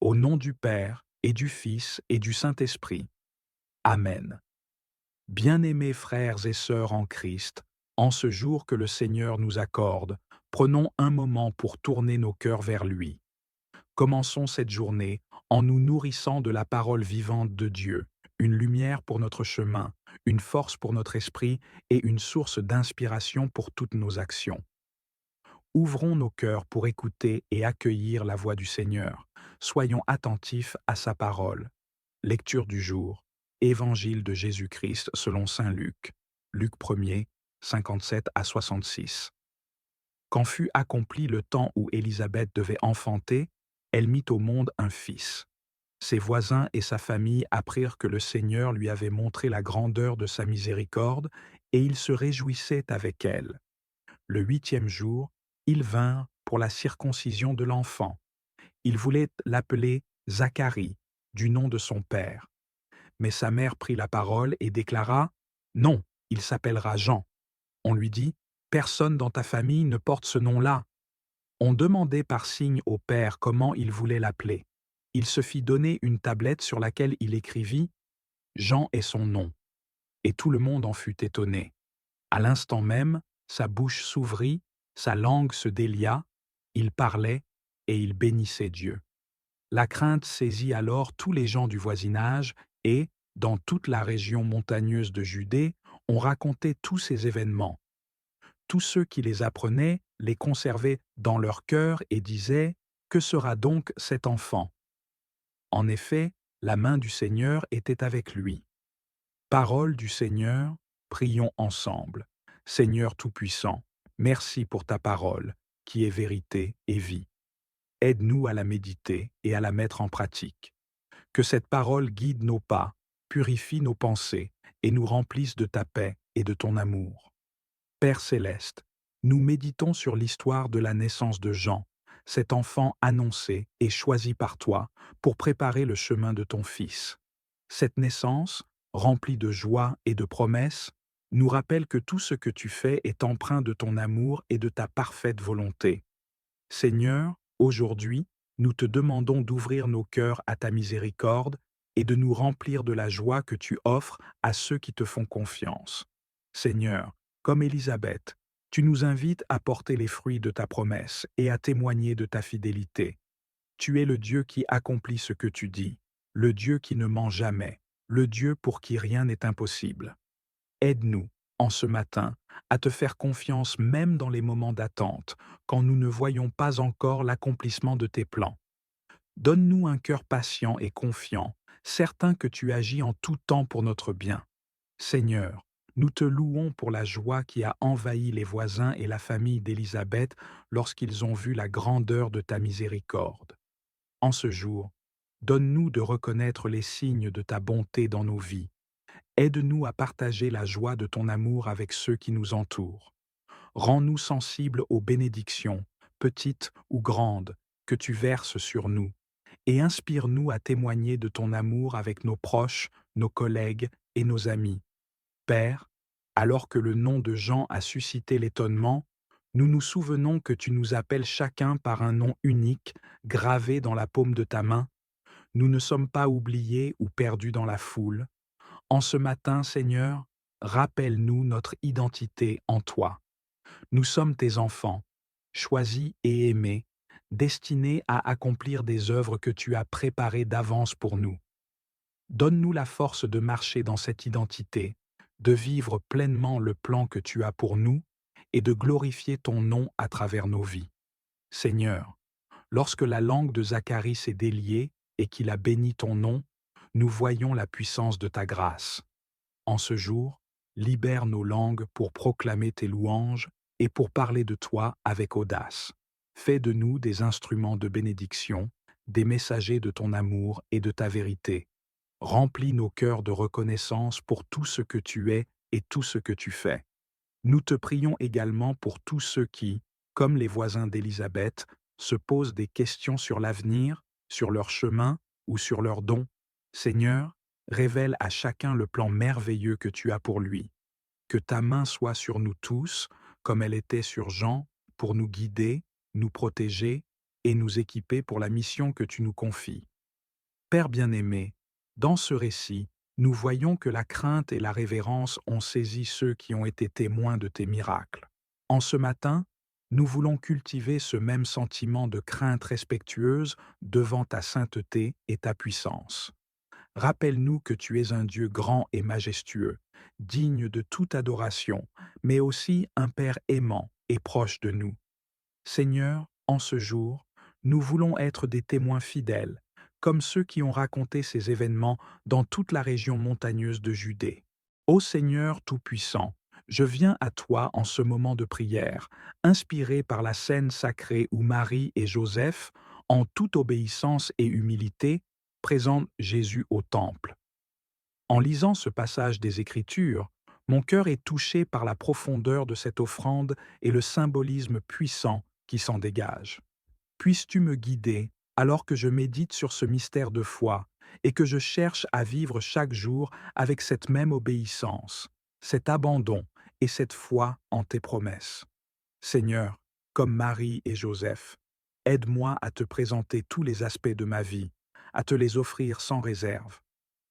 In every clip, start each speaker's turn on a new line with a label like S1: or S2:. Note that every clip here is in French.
S1: Au nom du Père, et du Fils, et du Saint-Esprit. Amen. Bien-aimés frères et sœurs en Christ, en ce jour que le Seigneur nous accorde, prenons un moment pour tourner nos cœurs vers lui. Commençons cette journée en nous nourrissant de la parole vivante de Dieu, une lumière pour notre chemin, une force pour notre esprit et une source d'inspiration pour toutes nos actions. Ouvrons nos cœurs pour écouter et accueillir la voix du Seigneur. Soyons attentifs à sa parole. Lecture du jour. Évangile de Jésus-Christ selon saint Luc. Luc 1er, 57 à 66. Quand fut accompli le temps où Élisabeth devait enfanter, elle mit au monde un fils. Ses voisins et sa famille apprirent que le Seigneur lui avait montré la grandeur de sa miséricorde, et ils se réjouissaient avec elle. Le 8e jour, ils vinrent pour la circoncision de l'enfant. Ils voulaient l'appeler Zacharie, du nom de son père. Mais sa mère prit la parole et déclara: Non, il s'appellera Jean. On lui dit: Personne dans ta famille ne porte ce nom-là. On demandait par signe au père comment il voulait l'appeler. Il se fit donner une tablette sur laquelle il écrivit: Jean est son nom. Et tout le monde en fut étonné. À l'instant même, sa bouche s'ouvrit, sa langue se délia, il parlait et il bénissait Dieu. La crainte saisit alors tous les gens du voisinage et, dans toute la région montagneuse de Judée, on racontait tous ces événements. Tous ceux qui les apprenaient les conservaient dans leur cœur et disaient: Que sera donc cet enfant? En effet, la main du Seigneur était avec lui. Parole du Seigneur, prions ensemble. Seigneur Tout-Puissant, merci pour ta parole, qui est vérité et vie. Aide-nous à la méditer et à la mettre en pratique. Que cette parole guide nos pas, purifie nos pensées et nous remplisse de ta paix et de ton amour. Père céleste, nous méditons sur l'histoire de la naissance de Jean, cet enfant annoncé et choisi par toi pour préparer le chemin de ton Fils. Cette naissance, remplie de joie et de promesses, nous rappelle que tout ce que tu fais est empreint de ton amour et de ta parfaite volonté. Seigneur, aujourd'hui, nous te demandons d'ouvrir nos cœurs à ta miséricorde et de nous remplir de la joie que tu offres à ceux qui te font confiance. Seigneur, comme Élisabeth, tu nous invites à porter les fruits de ta promesse et à témoigner de ta fidélité. Tu es le Dieu qui accomplit ce que tu dis, le Dieu qui ne ment jamais, le Dieu pour qui rien n'est impossible. Aide-nous, en ce matin, à te faire confiance même dans les moments d'attente, quand nous ne voyons pas encore l'accomplissement de tes plans. Donne-nous un cœur patient et confiant, certain que tu agis en tout temps pour notre bien. Seigneur, nous te louons pour la joie qui a envahi les voisins et la famille d'Élisabeth lorsqu'ils ont vu la grandeur de ta miséricorde. En ce jour, donne-nous de reconnaître les signes de ta bonté dans nos vies. Aide-nous à partager la joie de ton amour avec ceux qui nous entourent. Rends-nous sensibles aux bénédictions, petites ou grandes, que tu verses sur nous, et inspire-nous à témoigner de ton amour avec nos proches, nos collègues et nos amis. Père, alors que le nom de Jean a suscité l'étonnement, nous nous souvenons que tu nous appelles chacun par un nom unique, gravé dans la paume de ta main. Nous ne sommes pas oubliés ou perdus dans la foule. En ce matin, Seigneur, rappelle-nous notre identité en toi. Nous sommes tes enfants, choisis et aimés, destinés à accomplir des œuvres que tu as préparées d'avance pour nous. Donne-nous la force de marcher dans cette identité, de vivre pleinement le plan que tu as pour nous et de glorifier ton nom à travers nos vies. Seigneur, lorsque la langue de Zacharie s'est déliée et qu'il a béni ton nom, nous voyons la puissance de ta grâce. En ce jour, libère nos langues pour proclamer tes louanges et pour parler de toi avec audace. Fais de nous des instruments de bénédiction, des messagers de ton amour et de ta vérité. Remplis nos cœurs de reconnaissance pour tout ce que tu es et tout ce que tu fais. Nous te prions également pour tous ceux qui, comme les voisins d'Élisabeth, se posent des questions sur l'avenir, sur leur chemin ou sur leurs dons. Seigneur, révèle à chacun le plan merveilleux que tu as pour lui. Que ta main soit sur nous tous, comme elle était sur Jean, pour nous guider, nous protéger et nous équiper pour la mission que tu nous confies. Père bien-aimé, dans ce récit, nous voyons que la crainte et la révérence ont saisi ceux qui ont été témoins de tes miracles. En ce matin, nous voulons cultiver ce même sentiment de crainte respectueuse devant ta sainteté et ta puissance. Rappelle-nous que tu es un Dieu grand et majestueux, digne de toute adoration, mais aussi un Père aimant et proche de nous. Seigneur, en ce jour, nous voulons être des témoins fidèles, comme ceux qui ont raconté ces événements dans toute la région montagneuse de Judée. Ô Seigneur Tout-Puissant, je viens à toi en ce moment de prière, inspiré par la scène sacrée où Marie et Joseph, en toute obéissance et humilité, présentent Jésus au temple. En lisant ce passage des Écritures, mon cœur est touché par la profondeur de cette offrande et le symbolisme puissant qui s'en dégage. Puisses-tu me guider alors que je médite sur ce mystère de foi et que je cherche à vivre chaque jour avec cette même obéissance, cet abandon et cette foi en tes promesses. Seigneur, comme Marie et Joseph, aide-moi à te présenter tous les aspects de ma vie, à te les offrir sans réserve,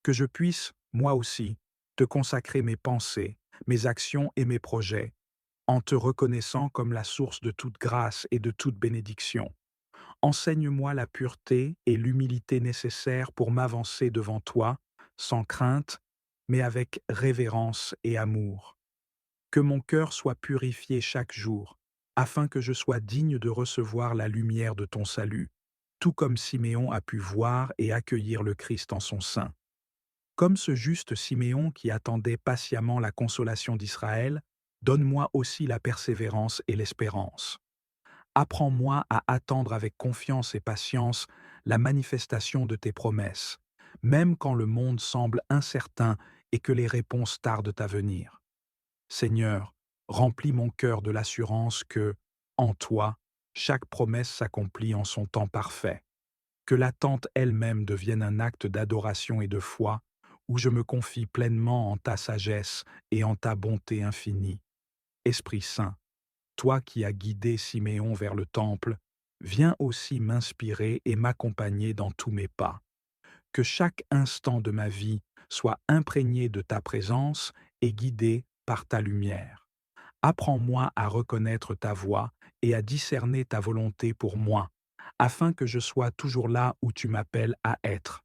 S1: que je puisse, moi aussi, te consacrer mes pensées, mes actions et mes projets, en te reconnaissant comme la source de toute grâce et de toute bénédiction. Enseigne-moi la pureté et l'humilité nécessaires pour m'avancer devant toi, sans crainte, mais avec révérence et amour. Que mon cœur soit purifié chaque jour, afin que je sois digne de recevoir la lumière de ton salut, tout comme Siméon a pu voir et accueillir le Christ en son sein. Comme ce juste Siméon qui attendait patiemment la consolation d'Israël, donne-moi aussi la persévérance et l'espérance. Apprends-moi à attendre avec confiance et patience la manifestation de tes promesses, même quand le monde semble incertain et que les réponses tardent à venir. Seigneur, remplis mon cœur de l'assurance que, en toi, chaque promesse s'accomplit en son temps parfait. Que l'attente elle-même devienne un acte d'adoration et de foi, où je me confie pleinement en ta sagesse et en ta bonté infinie. Esprit Saint, toi qui as guidé Siméon vers le temple, viens aussi m'inspirer et m'accompagner dans tous mes pas. Que chaque instant de ma vie soit imprégné de ta présence et guidé par ta lumière. Apprends-moi à reconnaître ta voix et à discerner ta volonté pour moi, afin que je sois toujours là où tu m'appelles à être.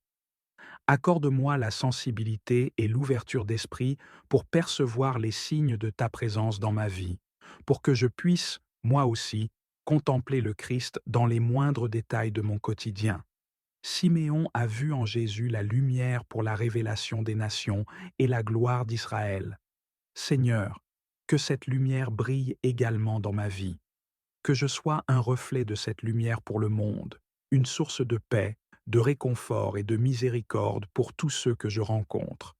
S1: Accorde-moi la sensibilité et l'ouverture d'esprit pour percevoir les signes de ta présence dans ma vie, pour que je puisse, moi aussi, contempler le Christ dans les moindres détails de mon quotidien. Siméon a vu en Jésus la lumière pour la révélation des nations et la gloire d'Israël. Seigneur, que cette lumière brille également dans ma vie, que je sois un reflet de cette lumière pour le monde, une source de paix, de réconfort et de miséricorde pour tous ceux que je rencontre.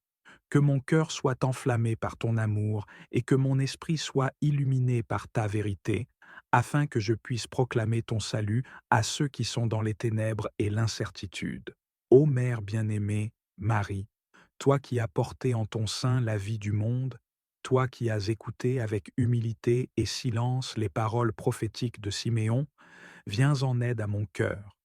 S1: Que mon cœur soit enflammé par ton amour et que mon esprit soit illuminé par ta vérité, afin que je puisse proclamer ton salut à ceux qui sont dans les ténèbres et l'incertitude. Ô Mère bien-aimée, Marie, toi qui as porté en ton sein la vie du monde, toi qui as écouté avec humilité et silence les paroles prophétiques de Siméon, viens en aide à mon cœur.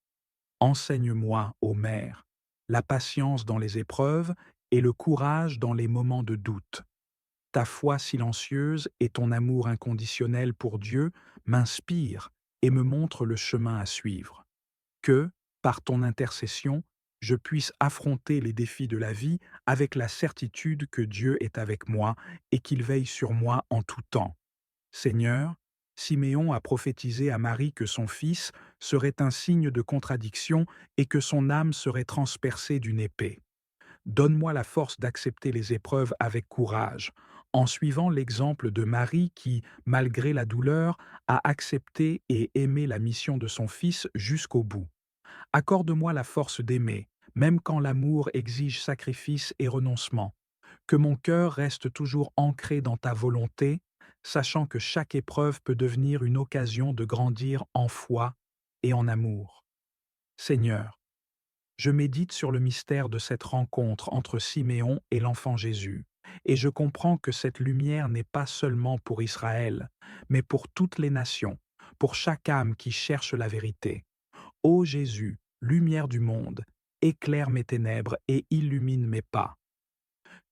S1: Enseigne-moi, ô Mère, la patience dans les épreuves et le courage dans les moments de doute. Ta foi silencieuse et ton amour inconditionnel pour Dieu m'inspirent et me montrent le chemin à suivre. Que, par ton intercession, je puisse affronter les défis de la vie avec la certitude que Dieu est avec moi et qu'il veille sur moi en tout temps. Seigneur, Siméon a prophétisé à Marie que son fils serait un signe de contradiction et que son âme serait transpercée d'une épée. Donne-moi la force d'accepter les épreuves avec courage, en suivant l'exemple de Marie qui, malgré la douleur, a accepté et aimé la mission de son fils jusqu'au bout. Accorde-moi la force d'aimer, même quand l'amour exige sacrifice et renoncement. Que mon cœur reste toujours ancré dans ta volonté, sachant que chaque épreuve peut devenir une occasion de grandir en foi et en amour. Seigneur, je médite sur le mystère de cette rencontre entre Siméon et l'enfant Jésus, et je comprends que cette lumière n'est pas seulement pour Israël, mais pour toutes les nations, pour chaque âme qui cherche la vérité. Ô Jésus, lumière du monde, éclaire mes ténèbres et illumine mes pas.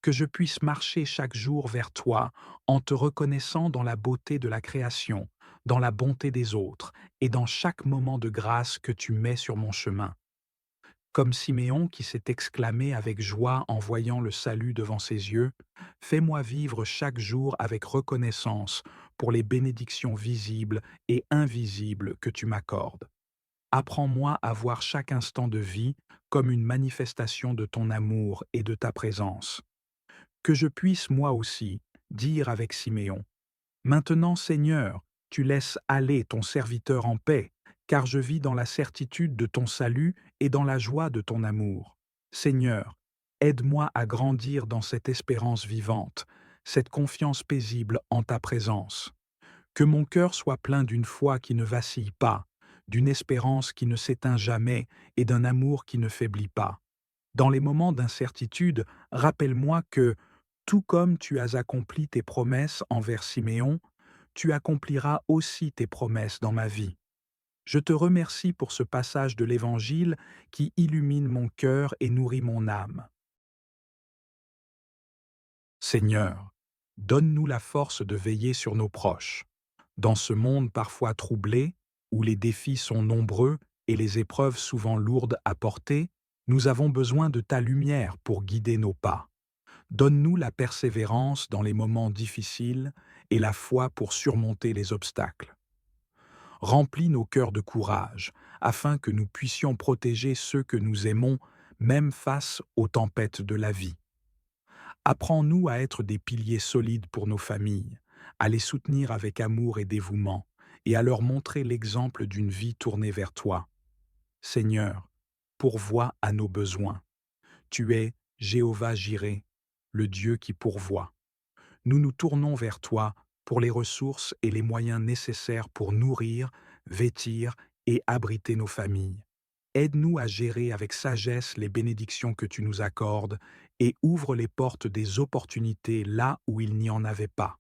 S1: Que je puisse marcher chaque jour vers toi en te reconnaissant dans la beauté de la création, dans la bonté des autres et dans chaque moment de grâce que tu mets sur mon chemin. Comme Siméon qui s'est exclamé avec joie en voyant le salut devant ses yeux, fais-moi vivre chaque jour avec reconnaissance pour les bénédictions visibles et invisibles que tu m'accordes. Apprends-moi à voir chaque instant de vie comme une manifestation de ton amour et de ta présence. Que je puisse moi aussi dire avec Siméon, maintenant Seigneur, tu laisses aller ton serviteur en paix, car je vis dans la certitude de ton salut et dans la joie de ton amour. Seigneur, aide-moi à grandir dans cette espérance vivante, cette confiance paisible en ta présence. Que mon cœur soit plein d'une foi qui ne vacille pas, d'une espérance qui ne s'éteint jamais et d'un amour qui ne faiblit pas. Dans les moments d'incertitude, rappelle-moi que, tout comme tu as accompli tes promesses envers Siméon, tu accompliras aussi tes promesses dans ma vie. Je te remercie pour ce passage de l'Évangile qui illumine mon cœur et nourrit mon âme. Seigneur, donne-nous la force de veiller sur nos proches. Dans ce monde parfois troublé, où les défis sont nombreux et les épreuves souvent lourdes à porter, nous avons besoin de ta lumière pour guider nos pas. Donne-nous la persévérance dans les moments difficiles et la foi pour surmonter les obstacles. Remplis nos cœurs de courage, afin que nous puissions protéger ceux que nous aimons, même face aux tempêtes de la vie. Apprends-nous à être des piliers solides pour nos familles, à les soutenir avec amour et dévouement, et à leur montrer l'exemple d'une vie tournée vers toi. Seigneur, pourvois à nos besoins. Tu es Jéhovah Jireh, le Dieu qui pourvoit. Nous nous tournons vers toi pour les ressources et les moyens nécessaires pour nourrir, vêtir et abriter nos familles. Aide-nous à gérer avec sagesse les bénédictions que tu nous accordes et ouvre les portes des opportunités là où il n'y en avait pas.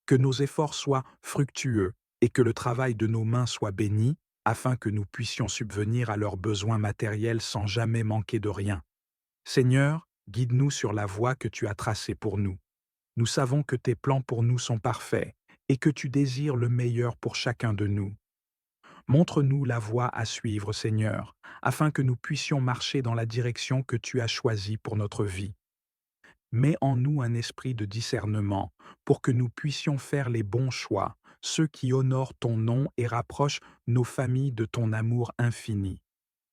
S1: Que nos efforts soient fructueux et que le travail de nos mains soit béni, afin que nous puissions subvenir à leurs besoins matériels sans jamais manquer de rien. Seigneur, guide-nous sur la voie que tu as tracée pour nous. Nous savons que tes plans pour nous sont parfaits et que tu désires le meilleur pour chacun de nous. Montre-nous la voie à suivre, Seigneur, afin que nous puissions marcher dans la direction que tu as choisie pour notre vie. Mets en nous un esprit de discernement pour que nous puissions faire les bons choix, ceux qui honorent ton nom et rapprochent nos familles de ton amour infini.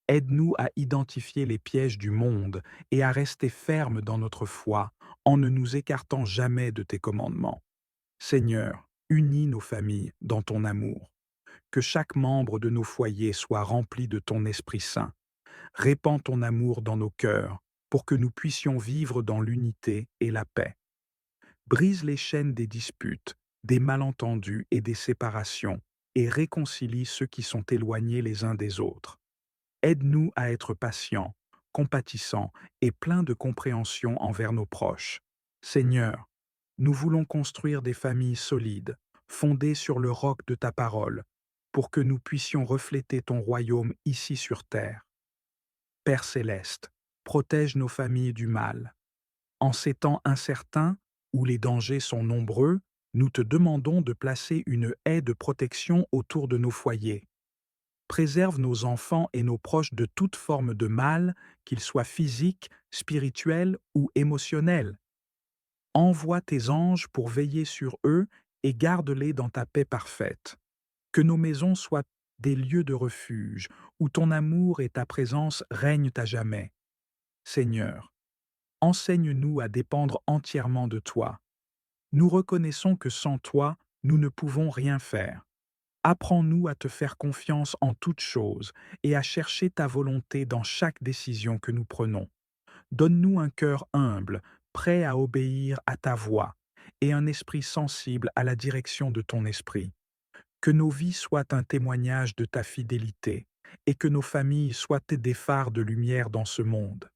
S1: Aide-nous à identifier les pièges du monde et à rester fermes dans notre foi, en ne nous écartant jamais de tes commandements. Seigneur, unis nos familles dans ton amour. Que chaque membre de nos foyers soit rempli de ton Esprit Saint. Répands ton amour dans nos cœurs, pour que nous puissions vivre dans l'unité et la paix. Brise les chaînes des disputes, des malentendus et des séparations, et réconcilie ceux qui sont éloignés les uns des autres. Aide-nous à être patients, compatissants et pleins de compréhension envers nos proches. Seigneur, nous voulons construire des familles solides, fondées sur le roc de ta parole, pour que nous puissions refléter ton royaume ici sur terre. Père céleste, protège nos familles du mal. En ces temps incertains, où les dangers sont nombreux, nous te demandons de placer une haie de protection autour de nos foyers. Préserve nos enfants et nos proches de toute forme de mal, qu'il soit physique, spirituel ou émotionnel. Envoie tes anges pour veiller sur eux et garde-les dans ta paix parfaite. Que nos maisons soient des lieux de refuge, où ton amour et ta présence règnent à jamais. Seigneur, enseigne-nous à dépendre entièrement de toi. Nous reconnaissons que sans toi, nous ne pouvons rien faire. Apprends-nous à te faire confiance en toutes choses et à chercher ta volonté dans chaque décision que nous prenons. Donne-nous un cœur humble, prêt à obéir à ta voix, et un esprit sensible à la direction de ton esprit. Que nos vies soient un témoignage de ta fidélité, et que nos familles soient des phares de lumière dans ce monde.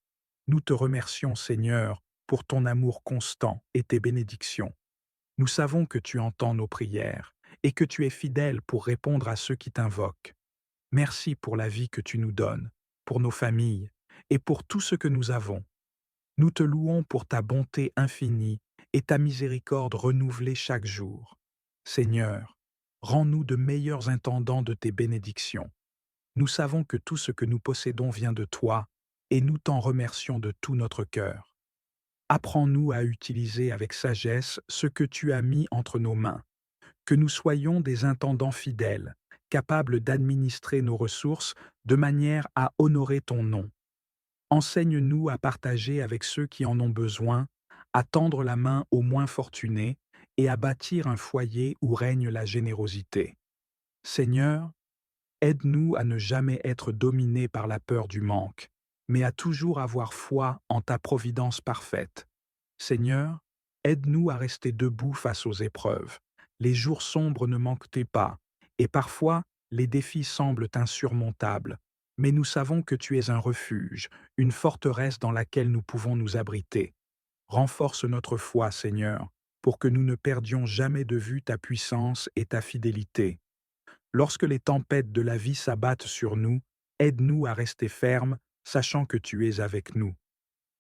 S1: Nous te remercions, Seigneur, pour ton amour constant et tes bénédictions. Nous savons que tu entends nos prières et que tu es fidèle pour répondre à ceux qui t'invoquent. Merci pour la vie que tu nous donnes, pour nos familles, et pour tout ce que nous avons. Nous te louons pour ta bonté infinie et ta miséricorde renouvelée chaque jour. Seigneur, rends-nous de meilleurs intendants de tes bénédictions. Nous savons que tout ce que nous possédons vient de toi, et nous t'en remercions de tout notre cœur. Apprends-nous à utiliser avec sagesse ce que tu as mis entre nos mains, que nous soyons des intendants fidèles, capables d'administrer nos ressources de manière à honorer ton nom. Enseigne-nous à partager avec ceux qui en ont besoin, à tendre la main aux moins fortunés et à bâtir un foyer où règne la générosité. Seigneur, aide-nous à ne jamais être dominés par la peur du manque, mais à toujours avoir foi en ta providence parfaite. Seigneur, aide-nous à rester debout face aux épreuves. Les jours sombres ne manquent pas, et parfois les défis semblent insurmontables, mais nous savons que tu es un refuge, une forteresse dans laquelle nous pouvons nous abriter. Renforce notre foi, Seigneur, pour que nous ne perdions jamais de vue ta puissance et ta fidélité. Lorsque les tempêtes de la vie s'abattent sur nous, aide-nous à rester fermes, sachant que tu es avec nous.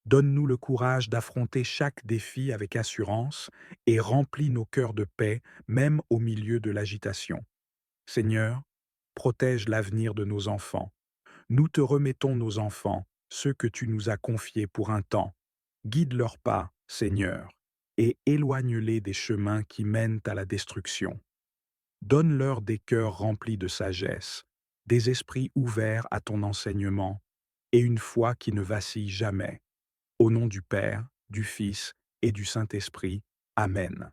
S1: Donne-nous le courage d'affronter chaque défi avec assurance et remplis nos cœurs de paix, même au milieu de l'agitation. Seigneur, protège l'avenir de nos enfants. Nous te remettons nos enfants, ceux que tu nous as confiés pour un temps. Guide leurs pas, Seigneur, et éloigne-les des chemins qui mènent à la destruction. Donne-leur des cœurs remplis de sagesse, des esprits ouverts à ton enseignement, et une foi qui ne vacille jamais. Au nom du Père, du Fils et du Saint-Esprit. Amen.